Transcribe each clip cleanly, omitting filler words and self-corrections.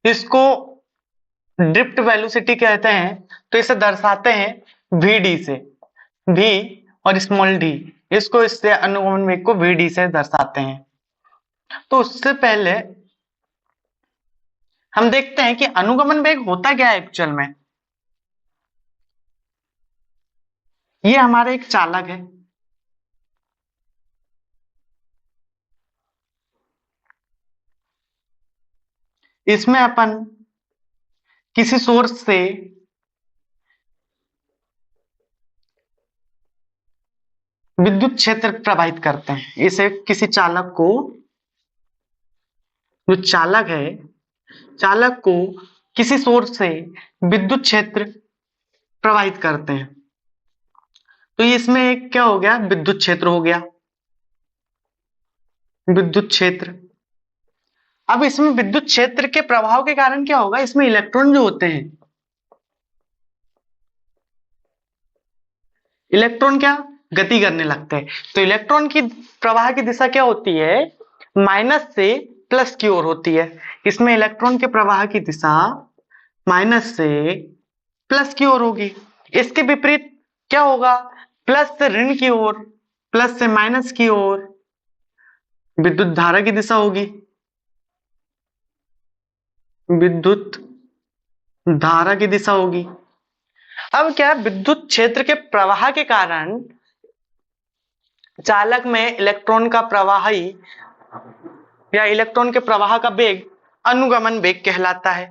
इसको drift velocity कहते हैं। तो इसे दर्शाते हैं vd से, v और स्मॉल d, इसको इससे अनुगमन वेग को vd से दर्शाते हैं। तो उससे पहले हम देखते हैं कि अनुगमन वेग होता क्या है एक्चुअल में। ये हमारा एक चालक है, इसमें अपन किसी सोर्स से विद्युत क्षेत्र प्रवाहित करते हैं। इसे किसी चालक को, जो चालक है, चालक को किसी सोर्स से विद्युत क्षेत्र प्रवाहित करते हैं। तो इसमें एक क्या हो गया, विद्युत क्षेत्र हो गया, विद्युत क्षेत्र। अब इसमें विद्युत क्षेत्र के प्रभाव के कारण क्या होगा, इसमें इलेक्ट्रॉन जो होते हैं, इलेक्ट्रॉन क्या गति करने लगते हैं। तो इलेक्ट्रॉन की प्रवाह की दिशा क्या होती है, माइनस से प्लस की ओर होती है। इसमें इलेक्ट्रॉन के प्रवाह की दिशा माइनस से प्लस की ओर होगी। इसके विपरीत क्या होगा, प्लस से ऋण की ओर, प्लस से माइनस की ओर विद्युत धारा की दिशा होगी, विद्युत धारा की दिशा होगी। अब क्या, विद्युत क्षेत्र के प्रवाह के कारण चालक में इलेक्ट्रॉन का प्रवाह ही या इलेक्ट्रॉन के प्रवाह का वेग अनुगमन वेग कहलाता है।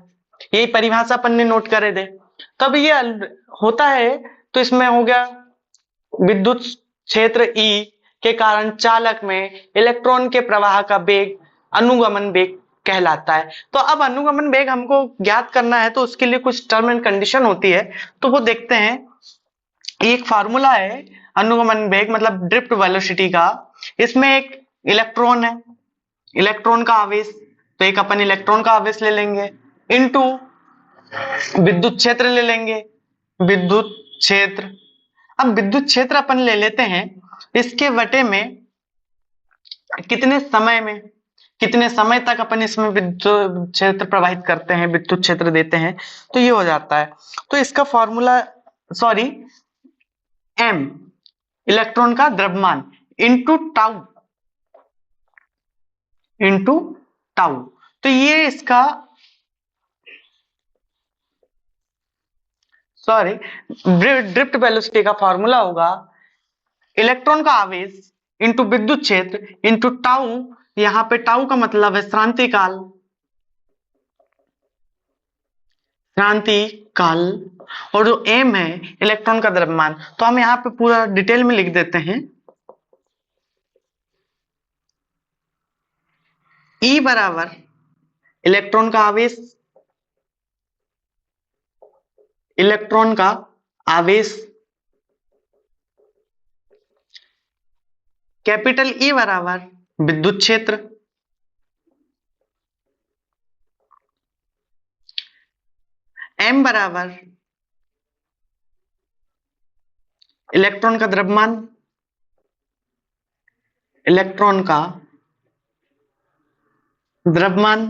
यही परिभाषा अपन ने नोट करे दे। तब ये होता है, तो इसमें हो गया विद्युत क्षेत्र E के कारण चालक में इलेक्ट्रॉन के प्रवाह का वेग अनुगमन वेग कहलाता है। तो अब अनुगमन वेग हमको ज्ञात करना है, तो उसके लिए कुछ टर्म एंड कंडीशन होती है, तो वो देखते हैं। एक फार्मूला है अनुगमन वेग मतलब ड्रिफ्ट वेलोसिटी का। इसमें एक इलेक्ट्रॉन है, इलेक्ट्रॉन का आवेश, तो एक अपन इलेक्ट्रॉन का आवेश ले लेंगे, इनटू विद्युत क्षेत्र ले लेंगे, विद्युत क्षेत्र। अब विद्युत क्षेत्र अपन ले लेते हैं, इसके वटे में कितने समय तक अपन इसमें विद्युत क्षेत्र प्रवाहित करते हैं, विद्युत क्षेत्र देते हैं, तो ये हो जाता है। तो इसका फॉर्मूला, सॉरी, m इलेक्ट्रॉन का द्रव्यमान इंटू टाउ, तो ये इसका, सॉरी, ड्रिफ्ट वेलोसिटी का फॉर्मूला होगा इलेक्ट्रॉन का आवेश इंटू विद्युत क्षेत्र इंटू टाउ। यहां पे टाउ का मतलब है क्रांति काल, और जो एम है इलेक्ट्रॉन का द्रव्यमान। तो हम यहाँ पे पूरा डिटेल में लिख देते हैं, E बराबर इलेक्ट्रॉन का आवेश, इलेक्ट्रॉन का आवेश, कैपिटल E बराबर विद्युत क्षेत्र, m बराबर इलेक्ट्रॉन का द्रव्यमान, इलेक्ट्रॉन का द्रव्यमान,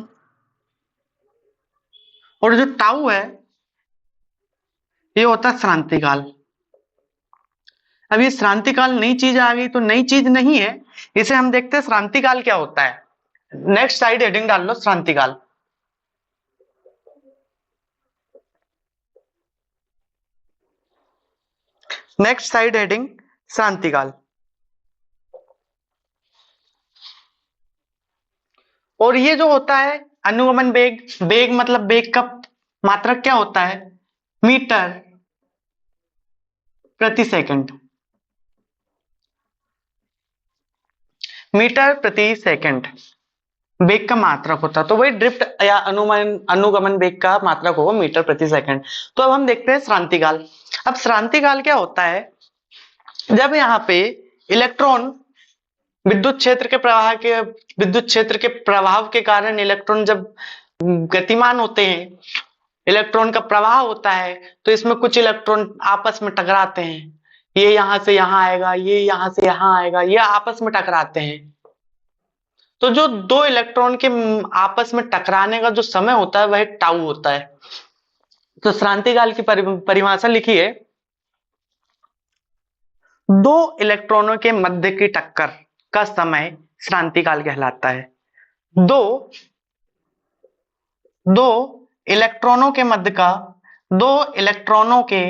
और जो टाउ है ये होता है क्रांतिकाल। अब ये क्रांतिकाल नई चीज आ गई, तो नई चीज नहीं है, इसे हम देखते हैं क्रांतिकाल क्या होता है। नेक्स्ट साइड हेडिंग डाल लो क्रांतिकाल। नेक्स्ट साइड हेडिंग क्रांतिकाल। और ये जो होता है अनुगमन वेग, वेग मतलब वेग का मात्रक क्या होता है, मीटर प्रति सेकंड, मीटर प्रति सेकंड वेग का मात्रक होता है। तो वही ड्रिफ्ट या अनुगमन वेग का मात्रक होगा मीटर प्रति सेकंड। तो अब हम देखते हैं क्रांतिकाल। अब क्रांतिकाल क्या होता है, जब यहाँ पे इलेक्ट्रॉन विद्युत क्षेत्र के प्रभाव के कारण इलेक्ट्रॉन जब गतिमान होते हैं, इलेक्ट्रॉन का प्रवाह होता है, तो इसमें कुछ इलेक्ट्रॉन आपस में टकराते हैं। ये यहां से यहां आएगा, ये यहां से यहां आएगा, ये आपस में टकराते हैं। तो जो दो इलेक्ट्रॉन के आपस में टकराने का जो समय होता है वह टाउ होता है। तो श्रांति काल की परिभाषा लिखिए, दो इलेक्ट्रॉनों के मध्य की टक्कर का समय श्रांति काल कहलाता है। दो दो इलेक्ट्रॉनों के मध्य का दो इलेक्ट्रॉनों के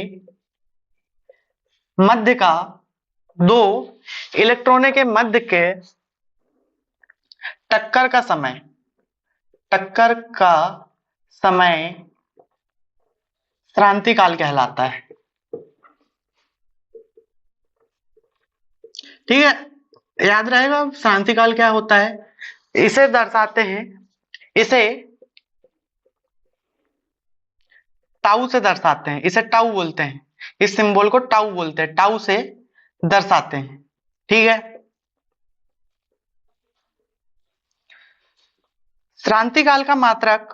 मध्य का दो इलेक्ट्रॉनों के मध्य के टक्कर का समय श्रांति काल कहलाता है। ठीक है, याद रहेगा श्रांति काल क्या होता है। इसे दर्शाते हैं, इसे टाउ से दर्शाते हैं, इसे टाउ बोलते हैं, इस सिंबल को टाउ बोलते हैं, टाउ से दर्शाते हैं। ठीक है, श्रांति काल का मात्रक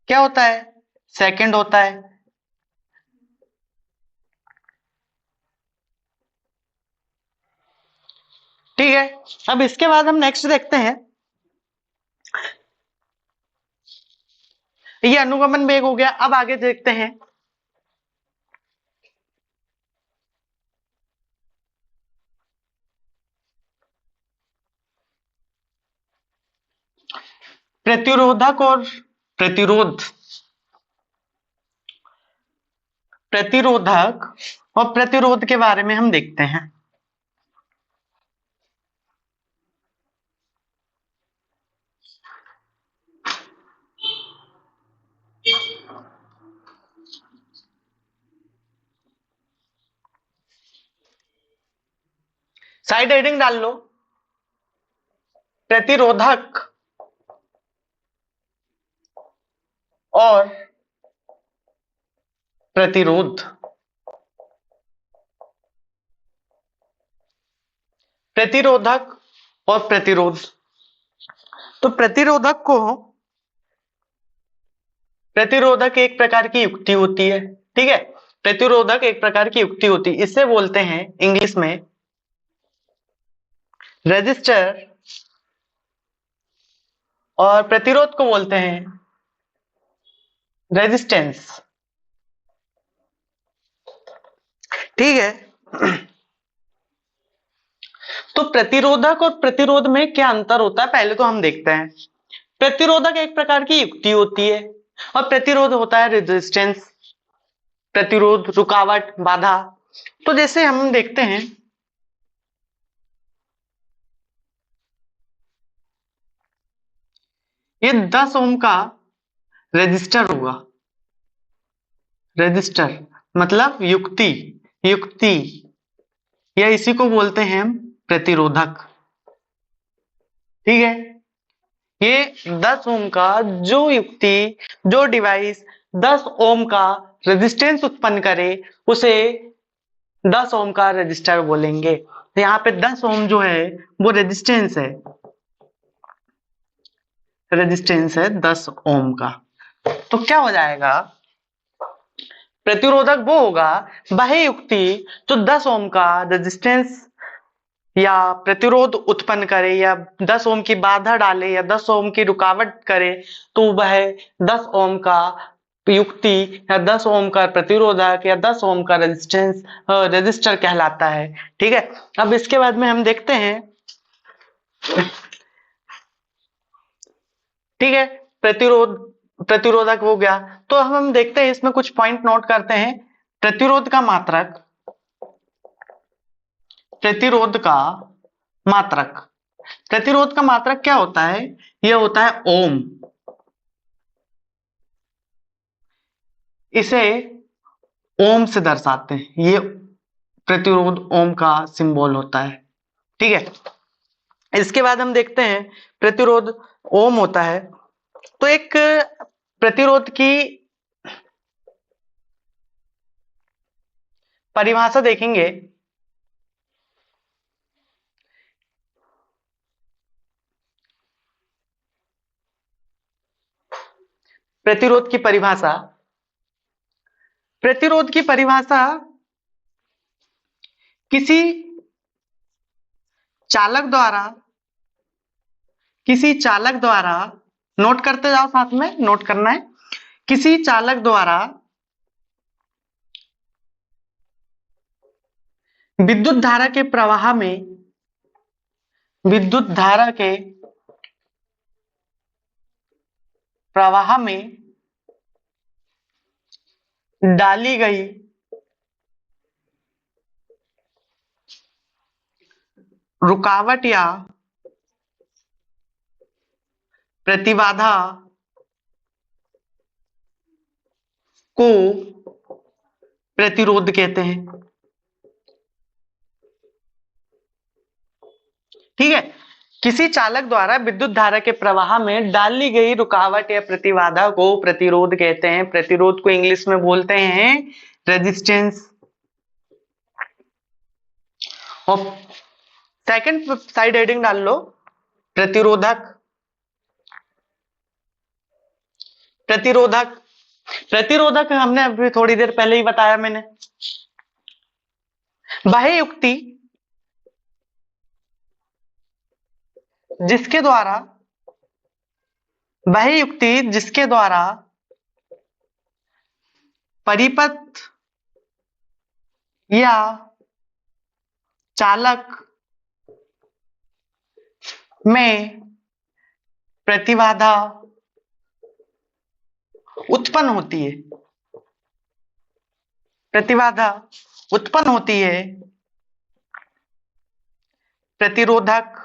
क्या होता है, सेकंड होता है। ठीक है, अब इसके बाद हम नेक्स्ट देखते हैं, ये अनुगमन वेग हो गया। अब आगे देखते हैं प्रतिरोधक और प्रतिरोध के बारे में हम देखते हैं। साइड हेडिंग डाल लो, प्रतिरोधक और प्रतिरोध। प्रतिरोधक और प्रतिरोध, तो प्रतिरोधक एक प्रकार की युक्ति होती है। ठीक है, प्रतिरोधक एक प्रकार की युक्ति होती है, इसे बोलते हैं इंग्लिश में रेजिस्टर, और प्रतिरोध को बोलते हैं रेजिस्टेंस। ठीक है, तो प्रतिरोधक और प्रतिरोध में क्या अंतर होता है पहले तो हम देखते हैं। प्रतिरोधक एक प्रकार की युक्ति होती है और प्रतिरोध होता है रेजिस्टेंस, प्रतिरोध, रुकावट, बाधा। तो जैसे हम देखते हैं, ये 10 ओम का रेजिस्टर होगा, रेजिस्टर मतलब युक्ति या इसी को बोलते हैं हम प्रतिरोधक। ठीक है, ये 10 ओम का जो डिवाइस 10 ओम का रेजिस्टेंस उत्पन्न करे उसे 10 ओम का रेजिस्टर बोलेंगे। तो यहाँ पे 10 ओम जो है वो रेजिस्टेंस है 10 ओम का। तो क्या हो जाएगा, प्रतिरोधक वो होगा वह युक्ति जो 10 ओम का रेजिस्टेंस या प्रतिरोध उत्पन्न करे या 10 ओम की बाधा डाले या 10 ओम की रुकावट करे, तो वह 10 ओम का युक्ति या 10 ओम का प्रतिरोधक या 10 ओम का रेजिस्टर कहलाता है। ठीक है, अब इसके बाद में हम देखते हैं, ठीक है, प्रतिरोधक हो गया। तो हम देखते हैं, इसमें कुछ पॉइंट नोट करते हैं। प्रतिरोध का मात्रक क्या होता है, यह होता है ओम। इसे ओम से दर्शाते हैं, ये प्रतिरोध ओम का सिंबल होता है। ठीक है, इसके बाद हम देखते हैं प्रतिरोध ओम होता है। तो एक प्रतिरोध की परिभाषा देखेंगे, प्रतिरोध की परिभाषा किसी चालक द्वारा नोट करते जाओ, साथ में नोट करना है। किसी चालक द्वारा विद्युत धारा के प्रवाह में डाली गई रुकावट या प्रतिबाधा को प्रतिरोध कहते हैं। ठीक है, किसी चालक द्वारा विद्युत धारा के प्रवाह में डाली गई रुकावट या प्रतिबाधा को प्रतिरोध कहते हैं। प्रतिरोध को इंग्लिश में बोलते हैं रेजिस्टेंस। और सेकंड साइड हेडिंग डाल लो, प्रतिरोधक। प्रतिरोधक हमने अभी थोड़ी देर पहले ही बताया मैंने। बाह्य युक्ति जिसके द्वारा परिपथ या चालक में प्रतिबाधा उत्पन्न होती है, प्रतिरोधक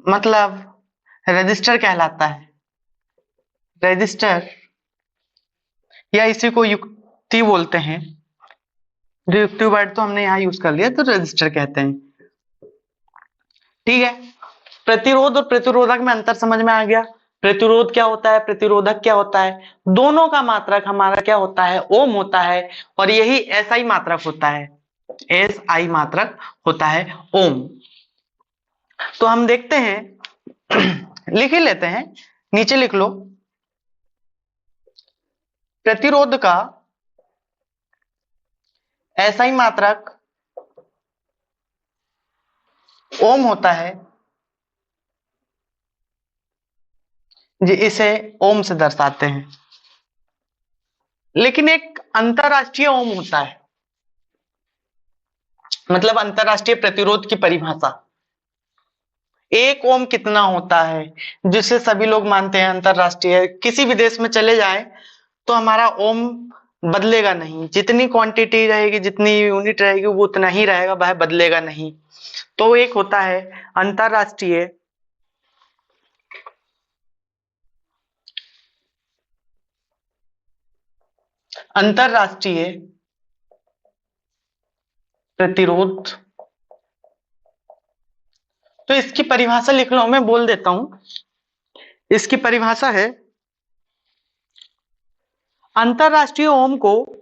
मतलब रेजिस्टर कहलाता है। रेजिस्टर या इसी को युक्ति बोलते हैं। जो युक्ति वर्ड तो हमने यहां यूज कर लिया, तो रेजिस्टर कहते हैं। ठीक है, प्रतिरोध और प्रतिरोधक में अंतर समझ में आ गया। प्रतिरोध क्या होता है, प्रतिरोधक क्या होता है। दोनों का मात्रक हमारा क्या होता है, ओम होता है। और यही एसआई मात्रक होता है, एसआई मात्रक होता है ओम। तो हम देखते हैं, लिख ही लेते हैं, नीचे लिख लो। प्रतिरोध का एसआई मात्रक ओम होता है, इसे ओम से दर्शाते हैं। लेकिन एक अंतरराष्ट्रीय ओम होता है, मतलब अंतरराष्ट्रीय प्रतिरोध की परिभाषा। एक ओम कितना होता है, जिसे सभी लोग मानते हैं अंतरराष्ट्रीय। किसी भी देश में चले जाएं तो हमारा ओम बदलेगा नहीं। जितनी क्वांटिटी रहेगी, जितनी यूनिट रहेगी, वो उतना ही रहेगा, वह बदलेगा नहीं। तो एक होता है अंतरराष्ट्रीय प्रतिरोध। तो इसकी परिभाषा लिख लो, मैं बोल देता हूं। इसकी परिभाषा है, अंतरराष्ट्रीय ओम को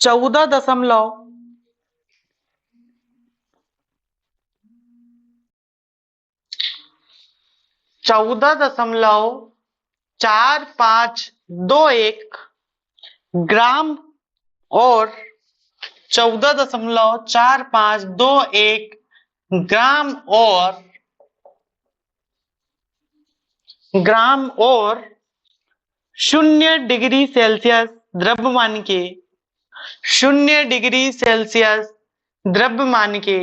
14.4521 ग्राम और 14.4521 ग्राम और 0 डिग्री सेल्सियस द्रव्यमान के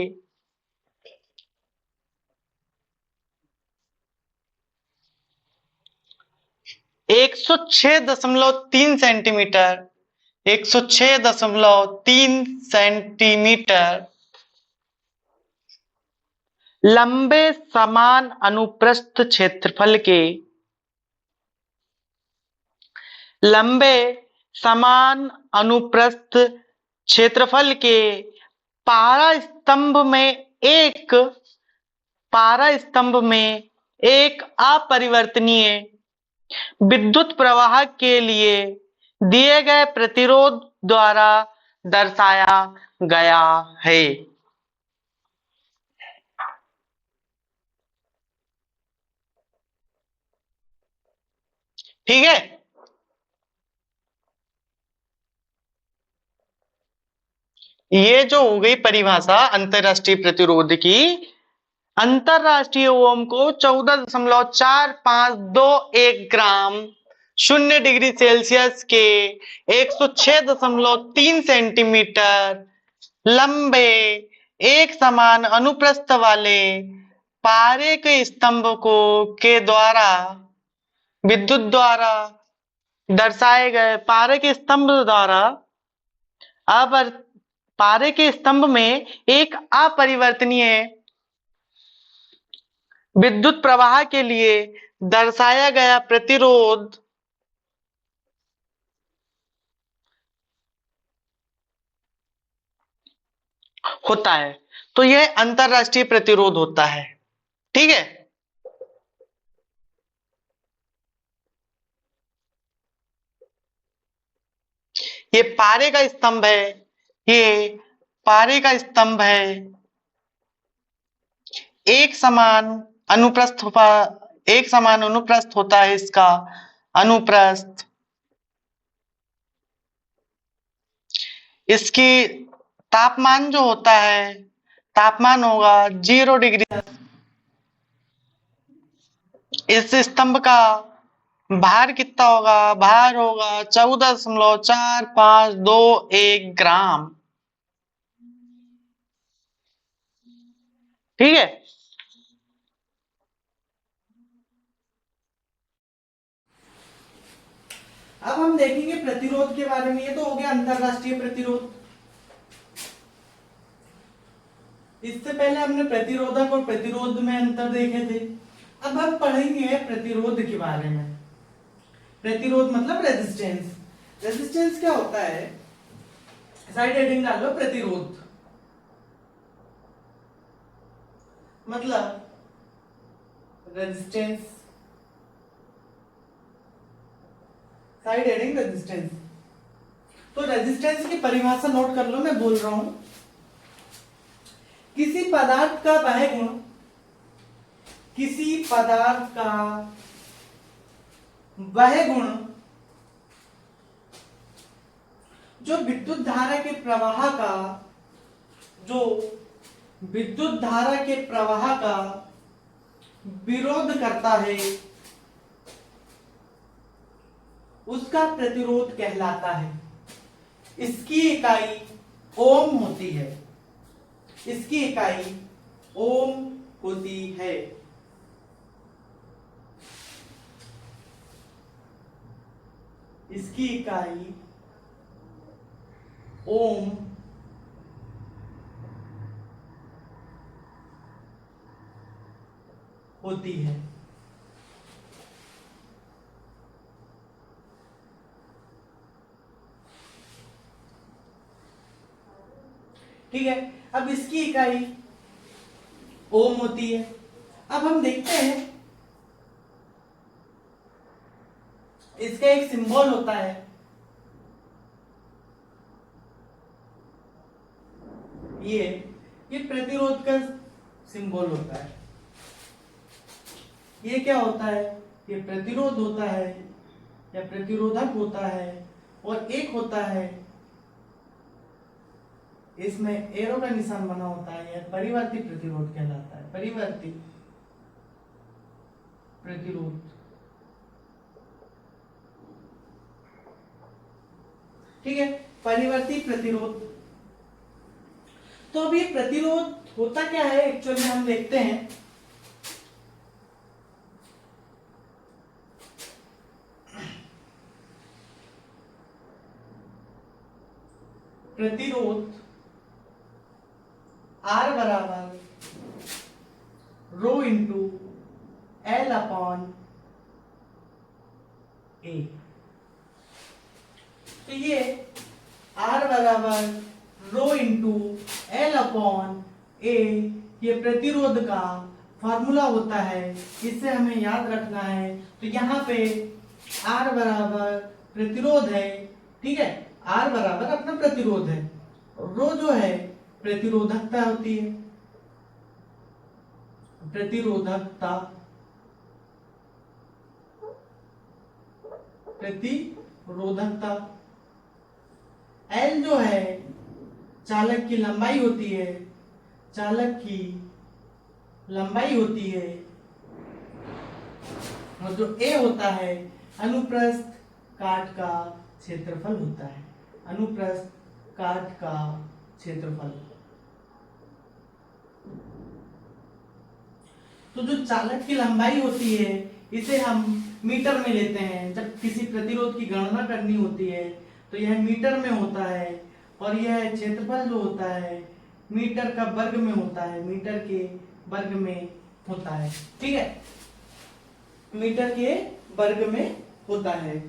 106.3 सेंटीमीटर लंबे समान अनुप्रस्थ क्षेत्रफल के पारा स्तंभ में एक अपरिवर्तनीय विद्युत प्रवाह के लिए दिए गए प्रतिरोध द्वारा दर्शाया गया है। ठीक है, ये जो हो गई परिभाषा अंतरराष्ट्रीय प्रतिरोध की। अंतरराष्ट्रीय ओम को 14.4521 ग्राम 0 डिग्री सेल्सियस के 106.3 सेंटीमीटर लंबे एक समान अनुप्रस्थ वाले पारे के स्तंभ को के द्वारा विद्युत द्वारा दर्शाए गए पारे के स्तंभ द्वारा पारे के स्तंभ में एक अपरिवर्तनीय विद्युत प्रवाह के लिए दर्शाया गया प्रतिरोध होता है। तो यह अंतरराष्ट्रीय प्रतिरोध होता है। ठीक है, ये पारे का स्तंभ है, ये पारे का स्तंभ है, एक समान अनुप्रस्थ होता है इसका अनुप्रस्थ। इसकी तापमान जो होता है, तापमान होगा 0 डिग्री। इस स्तंभ का भार कितना होगा? भार होगा 14.4521 ग्राम। ठीक है, अब हम देखेंगे प्रतिरोध के बारे में। ये तो हो गया अंतरराष्ट्रीय प्रतिरोध। इससे पहले हमने प्रतिरोधक और प्रतिरोध में अंतर देखे थे। अब हम पढ़ेंगे प्रतिरोध के बारे में। प्रतिरोध मतलब रेजिस्टेंस। रेजिस्टेंस क्या होता है? साइड हेडिंग डाल लो, प्रतिरोध मतलब रेजिस्टेंस, साइड हेडिंग रेजिस्टेंस। तो रेजिस्टेंस की परिभाषा नोट कर लो, मैं बोल रहा हूं। किसी पदार्थ का वह गुण, किसी पदार्थ का वह गुण जो विद्युत धारा के प्रवाह का, जो विद्युत धारा के प्रवाह का विरोध करता है, उसका प्रतिरोध कहलाता है। इसकी इकाई ओम होती है। इसकी इकाई ओम होती है। इसकी इकाई ओम होती है। ठीक है, अब इसकी इकाई ओम होती है। अब हम देखते हैं, इसका एक सिंबल होता है। ये प्रतिरोध का सिंबल होता है। ये क्या होता है? ये प्रतिरोध होता है या प्रतिरोधक होता है। और एक होता है, इसमें एरो का निशान बना होता है, यह परिवर्ती प्रतिरोध कहलाता है। परिवर्ती प्रतिरोध। ठीक है, परिवर्ती प्रतिरोध। तो अब ये प्रतिरोध होता क्या है एक्चुअली हम देखते हैं। प्रतिरोध R बराबर rho into L upon A। तो ये R बराबर rho into L upon A ये प्रतिरोध का फॉर्मूला होता है। इससे हमें याद रखना है। तो यहाँ पे R बराबर प्रतिरोध है। ठीक है, R बराबर अपना प्रतिरोध है। रो जो है प्रतिरोधकता होती है, प्रतिरोधकता, प्रतिरोधकता। एल जो है चालक की लंबाई होती है, चालक की लंबाई होती है। और जो ए होता है अनुप्रस्थ काट का क्षेत्रफल होता है, अनुप्रस्थ काट का क्षेत्रफल। तो जो चालक की लंबाई होती है इसे हम मीटर में लेते हैं। जब किसी प्रतिरोध की गणना करनी होती है तो यह मीटर में होता है, और यह क्षेत्रफल जो होता है मीटर का वर्ग में होता है, मीटर के वर्ग में होता है। ठीक है, मीटर के वर्ग में होता है।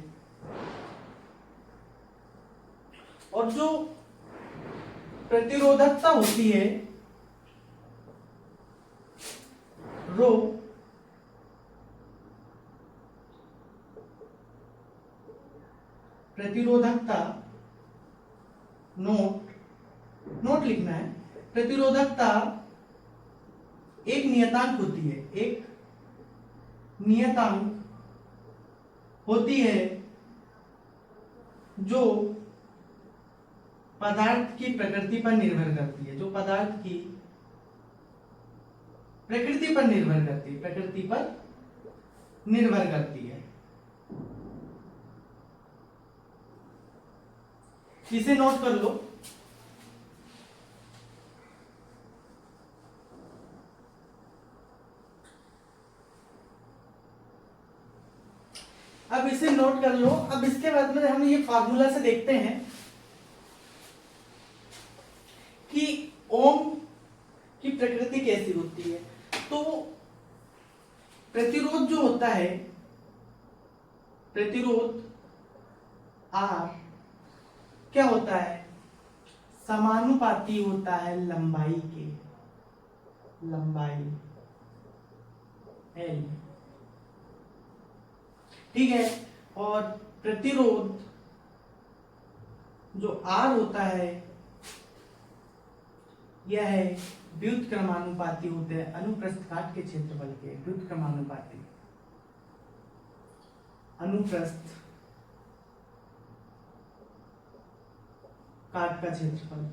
और जो प्रतिरोधकता होती है रो, प्रतिरोधकता, नोट लिखना है। प्रतिरोधकता एक नियतांक होती है, एक नियतांक होती है जो पदार्थ की प्रकृति पर निर्भर करती है, जो पदार्थ की प्रकृति पर निर्भर करती है, प्रकृति पर निर्भर करती है। इसे नोट कर लो। अब इसे नोट कर लो। अब इसके बाद में हम ये फार्मूला से देखते हैं कि ओम की प्रकृति कैसी होती है। तो प्रतिरोध जो होता है, प्रतिरोध आर क्या होता है, समानुपाती होता है लंबाई के, लंबाई एल। ठीक है, और प्रतिरोध जो आर होता है यह है व्युत्क्रमानुपाती होते हैं अनुप्रस्थ काट के क्षेत्रफल के, व्युत्क्रमानुपाती, अनुप्रस्थ काट का क्षेत्रफल।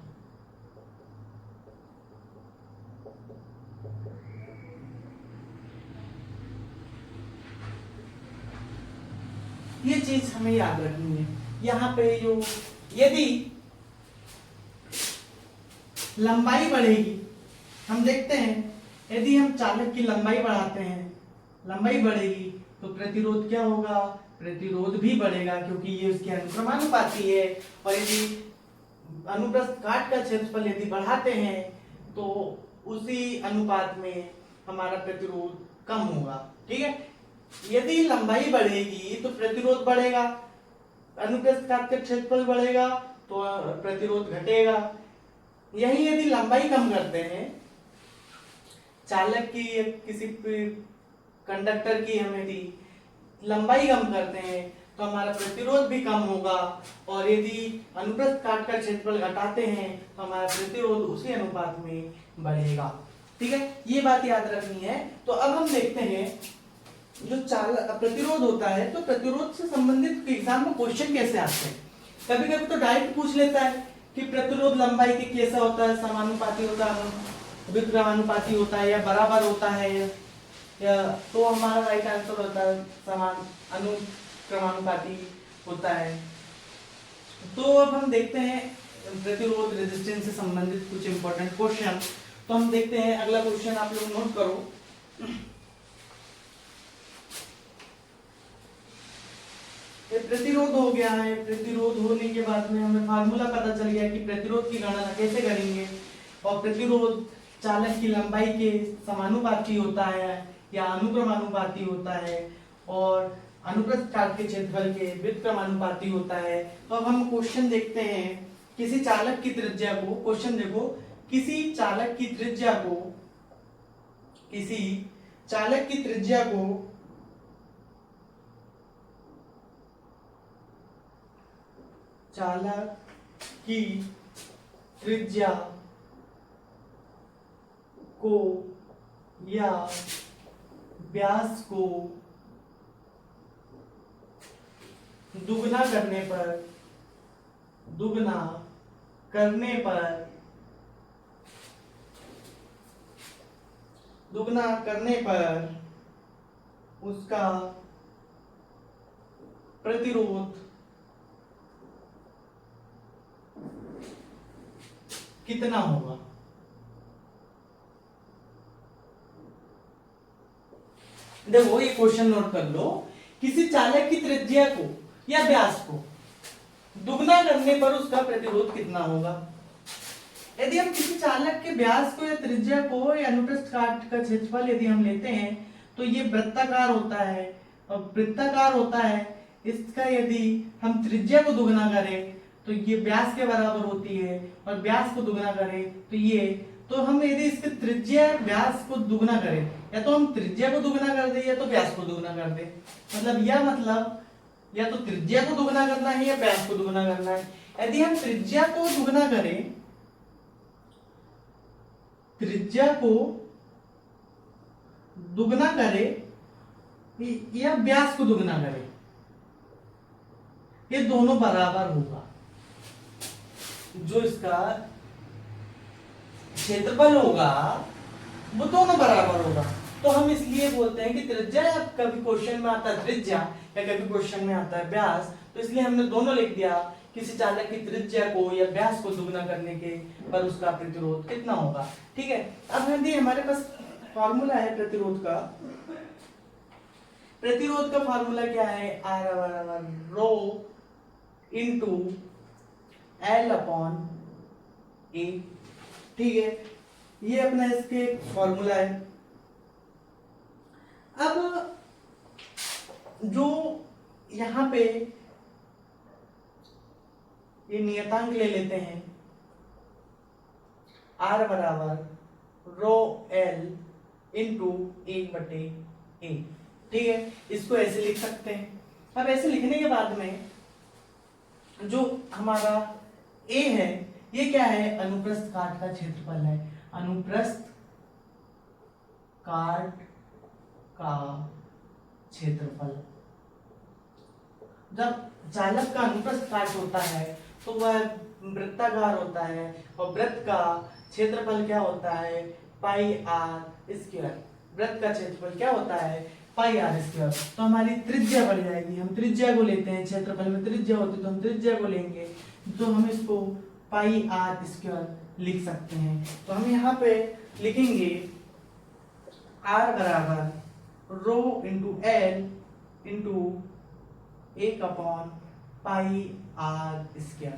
ये चीज हमें याद रखनी है। यहाँ पे जो यदि लंबाई बढ़ेगी, हम देखते हैं यदि हम चालक की लंबाई बढ़ाते हैं, लंबाई बढ़ेगी तो प्रतिरोध क्या होगा, प्रतिरोध भी बढ़ेगा क्योंकि ये उसके अनुक्रमानुपाती है। और यदि अनुप्रस्थ काट का क्षेत्रफल यदि बढ़ाते हैं तो उसी अनुपात में हमारा प्रतिरोध कम होगा। ठीक है, यदि लंबाई बढ़ेगी तो प्रतिरोध बढ़ेगा, अनुप्रस्थ काट का क्षेत्रफल बढ़ेगा तो प्रतिरोध घटेगा। यही यदि लंबाई कम करते हैं चालक की या किसी कंडक्टर की, हम यदि लंबाई कम करते हैं तो हमारा प्रतिरोध भी कम होगा, और यदि अनुप्रस्थ काट का क्षेत्रफल घटाते हैं तो हमारा प्रतिरोध उसी अनुपात में बढ़ेगा। ठीक है, ये बात याद रखनी है। तो अब हम देखते हैं जो प्रतिरोध होता है, तो प्रतिरोध से संबंधित एग्जाम में क्वेश्चन कैसे आते हैं। कभी कभी तो डायरेक्ट पूछ लेता है कि प्रतिरोध लंबाई के कैसा होता है, समानुपाती होता है, व्युत्क्रमानुपाती होता है या बराबर होता है, या तो हमारा राइट आंसर होता है समान अनुक्रमानुपाती होता है। तो अब हम देखते हैं प्रतिरोध रेजिस्टेंस से संबंधित कुछ इंपॉर्टेंट क्वेश्चन। तो हम देखते हैं अगला क्वेश्चन, आप लोग नोट करो। प्रतिरोध हो गया है, प्रतिरोध होने के बाद में हमें फार्मूला पता चल गया कि प्रतिरोध की गणना कैसे करेंगे, और प्रतिरोध चालक की लंबाई के समानुपाती होता है या अनुक्रमानुपाती होता है, और अनुप्रस्थ काट के क्षेत्रफल के व्युत्क्रमानुपाती होता है। तो अब हम क्वेश्चन देखते हैं, किसी चालक की त्रिज्या को, क्वेश्चन देखो, किसी चालक की त्रिज्या को, किसी चालक की त्रिज्या को चालक की त्रिज्या को या व्यास को दुगना करने पर उसका प्रतिरोध कितना होगा। देखो ये क्वेश्चन नोट कर लो, किसी चालक की त्रिज्या को या व्यास को दुगना करने पर उसका प्रतिरोध कितना होगा। यदि हम किसी चालक के व्यास को या त्रिज्या को या अनुप्रस्थ काट का क्षेत्रफल यदि हम लेते हैं तो ये वृत्ताकार होता है और वृत्ताकार होता है। इसका यदि हम त्रिज्या को दुगना करें तो ये व्यास के बराबर होती है और व्यास को दुगना करें तो ये, तो हम यदि इसके त्रिज्या व्यास को दुगना करें, या तो हम त्रिज्या को दुगना कर दे या तो व्यास को दुगना कर दे, मतलब या तो त्रिज्या को दुगना करना है या व्यास को दुगना करना है। यदि हम त्रिज्या को दुगना करें, या व्यास को दुगना करें, ये दोनों बराबर होगा। जो इसका क्षेत्रफल होगा वो दोनों बराबर होगा। तो हम इसलिए बोलते हैं कि त्रिज्या, कभी क्वेश्चन में आता है त्रिज्या या कभी क्वेश्चन में आता है व्यास, तो इसलिए हमने दोनों लिख दिया। किसी चालक की त्रिज्या को या व्यास को दुगना करने के पर उसका प्रतिरोध कितना होगा। ठीक है, अब हमारे पास फॉर्मूला है प्रतिरोध का। प्रतिरोध का फॉर्मूला क्या है, R बराबर rho into L upon A। ठीक है, ये अपना इसके फॉर्मूला है। अब जो यहां पे ये नियतांक ले लेते हैं, R बराबर रो L इंटू 1/A। ठीक है, इसको ऐसे लिख सकते हैं। अब ऐसे लिखने के बाद में जो हमारा A है ये क्या है, अनुप्रस्थ काट का क्षेत्रफल है। अनुप्रस्थ काट का क्षेत्रफल, जब चालक का अनुप्रस्थ काट होता है तो वह वृत्ताकार होता है और वृत्त का क्षेत्रफल क्या होता है, पाई आर स्क्वायर। वृत्त का क्षेत्रफल क्या होता है, पाई आर स्क्वायर। तो हमारी त्रिज्या बढ़ जाएगी, हम त्रिज्या को लेते हैं, क्षेत्रफल में त्रिज्या होती है तो हम त्रिज्या को लेंगे, तो हम इसको पाई आर स्क्वायर लिख सकते हैं। तो हम यहाँ पे लिखेंगे R बराबर rho into L into 1/पाई r²।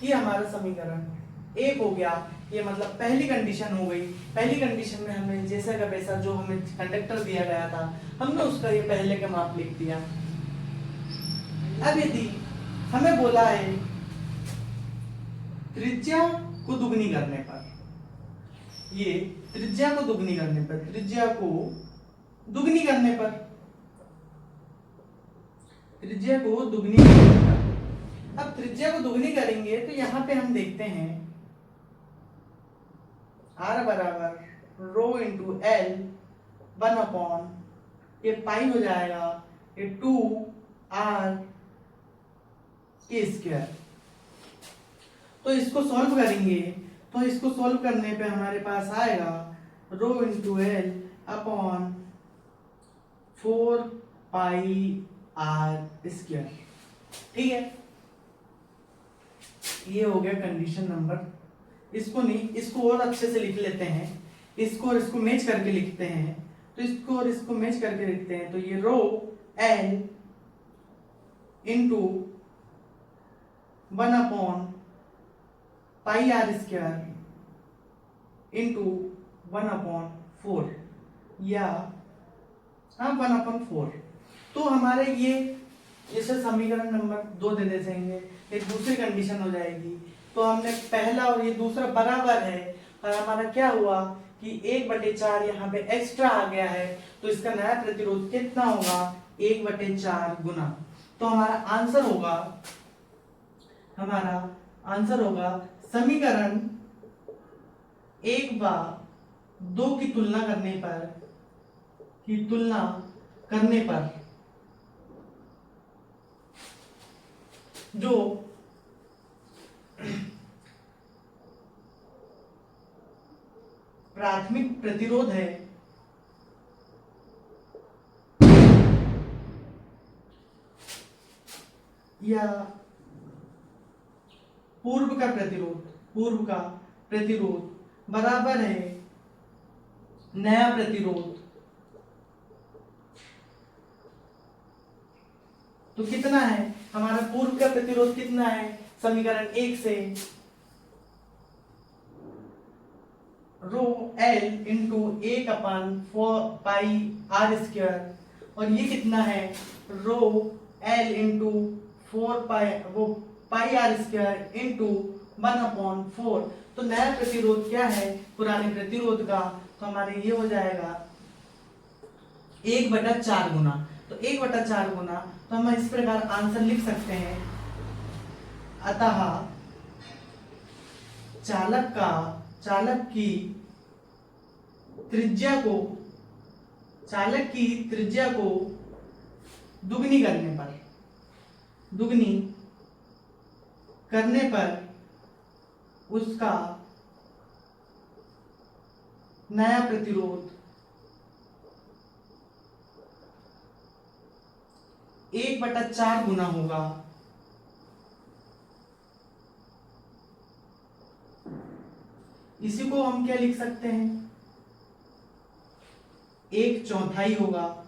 ये हमारा समीकरण एक हो गया। ये मतलब पहली कंडीशन हो गई। पहली कंडीशन में हमने जैसा का वैसा जो हमें कंडक्टर दिया गया था हमने उसका ये पहले का माप लिख दिया। अब यदि हमें बोला है त्रिज्या को दुगनी करने पर, ये त्रिज्या को दुगनी करने पर, त्रिज्या को दुगनी करने पर, त्रिज्या को दुगनी करने पर, अब त्रिज्या को दुगनी करेंगे तो यहां पे हम देखते हैं R बराबर रो इंटू एल 1/, ये पाई हो जाएगा, ये 2r के स्क्वायर। तो इसको सॉल्व करेंगे तो इसको सॉल्व करने पे हमारे पास आएगा rho into L upon 4πr²। ठीक है, ये हो गया कंडीशन नंबर। इसको नहीं, इसको और अच्छे से लिख लेते हैं, इसको और इसको मैच करके लिखते हैं। तो इसको और इसको मैच करके लिखते हैं तो ये rho L into 1/πr² into 1/4 या 1/4। तो हमारे ये जैसे समीकरण नंबर 2 दे देंगे, एक दूसरी कंडीशन हो जाएगी। तो हमने पहला और ये दूसरा बराबर है और हमारा क्या हुआ कि 1/4 यहाँ पे एक्स्ट्रा आ गया है। तो इसका नया प्रतिरोध कितना होगा, 1/4 गुना। तो हमारा आंसर होगा समीकरण 1 व 2 की तुलना करने पर जो प्राथमिक प्रतिरोध है या पूर्व का प्रतिरोध बराबर है नया प्रतिरोध, तो कितना है हमारा पूर्व का प्रतिरोध कितना है, समीकरण 1 से रो L इंटू 1/4πr², और ये कितना है रो L इंटू 4πr² इंटू 1/4। तो नया प्रतिरोध क्या है पुराने प्रतिरोध का, तो हमारे ये हो जाएगा 1/4 गुना। तो 1/4 गुना, तो हम इस प्रकार आंसर लिख सकते हैं, अतः चालक की त्रिज्या को दुगनी करने पर उसका नया प्रतिरोध 1/4 गुना होगा। इसी को हम क्या लिख सकते हैं, 1/4 होगा।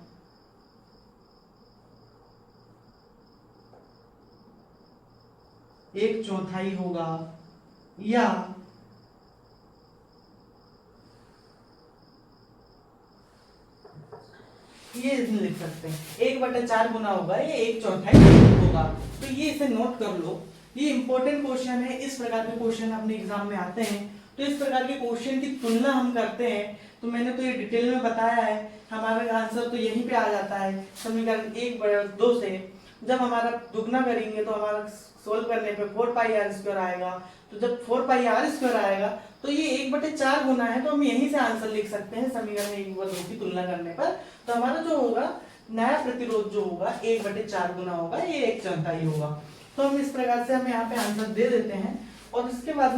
या ये इसमें लिख सकते हैं 1/4 गुना होगा, ये 1/4 होगा। तो ये इसे नोट कर लो, ये इंपॉर्टेंट क्वेश्चन है। इस प्रकार के क्वेश्चन अपने एग्जाम में आते हैं, तो इस प्रकार के क्वेश्चन की तुलना हम करते हैं। तो मैंने तो ये डिटेल में बताया है, हमारा आंसर तो यहीं पे आ जाता है समीकरण 1/2 से। जब हमारा दुगना करेंगे तो हमारा सोल्व करने पे 4πr² आएगा। तो जब 4πr² आएगा तो ये 1/4 गुना है, तो हम यहीं से आंसर लिख सकते हैं समीकरण 1/2 की तुलना करने पर। तो हमारा जो होगा नया प्रतिरोध जो होगा 1/4 गुना होगा, ये 1/4 होगा। तो हम इस प्रकार से हम यहाँ पे आंसर दे देते हैं। और इसके बाद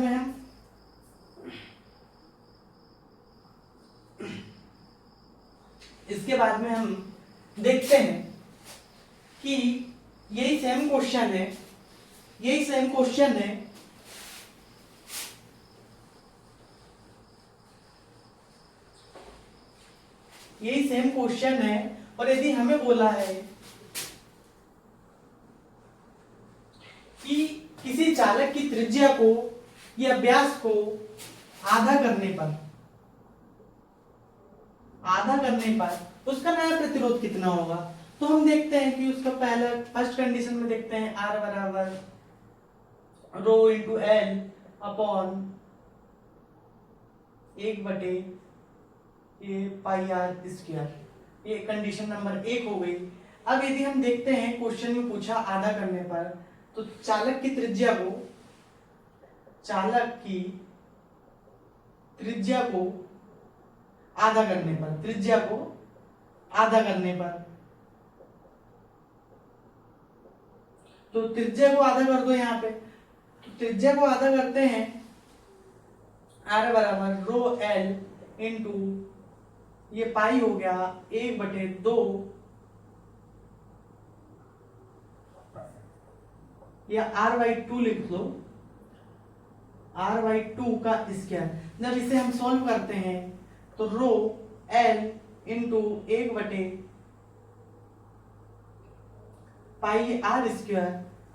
में हम देखते हैं कि यही सेम क्वेश्चन है, यही सेम क्वेश्चन है। और यदि हमें बोला है कि किसी चालक की त्रिज्या को या व्यास को आधा करने पर उसका नया प्रतिरोध कितना होगा। तो हम देखते हैं कि उसका फर्स्ट कंडीशन में देखते हैं R बराबर rho into L upon 1/πr²। ये कंडीशन नंबर 1 हो गई। अब यदि हम देखते हैं क्वेश्चन में पूछा आधा करने पर, तो चालक की त्रिज्या को आधा करने पर, तो त्रिज्या को आधा कर दो यहाँ पे। तो त्रिज्या को आधा करते हैं, R बराबर रो L इंटू ये पाई हो गया 1/2 या R/2 लिख लो, R/2 का स्क्वायर। जब इसे हम सॉल्व करते हैं तो रो L इंटू 1/πr²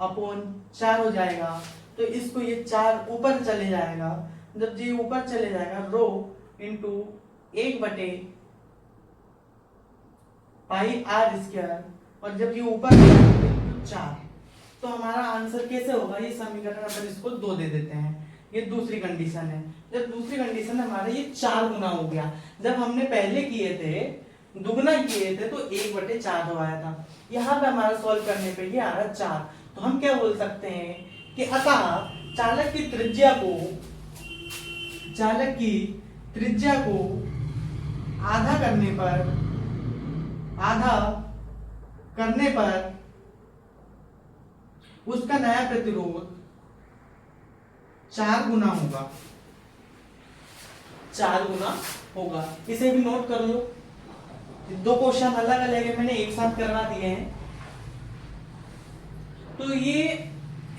अपॉन 4 हो जाएगा। तो इसको ये 4 ऊपर चले जाएगा। जब ये ऊपर चले जाएगा रो इंटू 1/πr², और जब ये ऊपर 4, तो हमारा आंसर कैसे होगा, ये समीकरण अपन इसको 2 दे देते हैं। ये दूसरी कंडीशन है। जब दूसरी कंडीशन हमारा ये 4 गुना हो गया, जब हमने पहले किए थे दुगना किए थे तो 1/4 हो आया था। यहाँ पे हमारा सॉल्व करने पे ये आ रहा 4। तो हम क्या बोल सकते हैं कि अतः चालक की त्रिज्या को आधा करने पर उसका नया प्रतिरोध 4 गुना होगा। इसे भी नोट कर लो, 2 क्वेश्चन अलग अलग है, मैंने एक साथ करवा दिए हैं। तो ये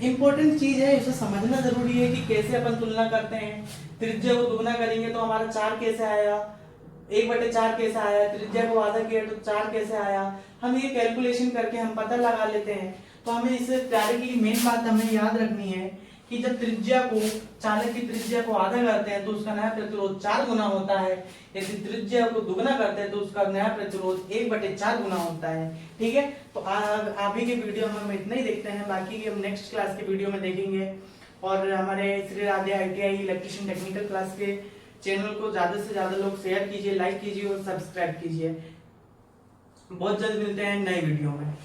इंपॉर्टेंट चीज है, इसे समझना जरूरी है कि कैसे अपन तुलना करते हैं। त्रिज्या को दुगना करेंगे तो हमारा 4 कैसे आया, 1/4 कैसे आया, त्रिज्या को आधा किया तो 4 कैसे आया। हम ये कैलकुलेशन करके हम पता लगा लेते हैं। तो हमें इससे डायरेक्टली मेन बात हमें याद रखनी है कि जब चालक की त्रिज्या को आधा करते हैं तो उसका नया प्रतिरोध 4 गुना होता है। यदि त्रिज्या को दुगना करते हैं तो उसका नया प्रतिरोध 1/4 गुना होता है। ठीक है, तो अभी के वीडियो में हम इतना ही देखते हैं, बाकी हम नेक्स्ट क्लास के वीडियो में देखेंगे। और हमारे Shri Radhe ITI electrician technical class के चैनल को ज्यादा से ज्यादा लोग शेयर कीजिए, लाइक कीजिए और सब्सक्राइब कीजिए। बहुत जल्द मिलते हैं नए वीडियो में।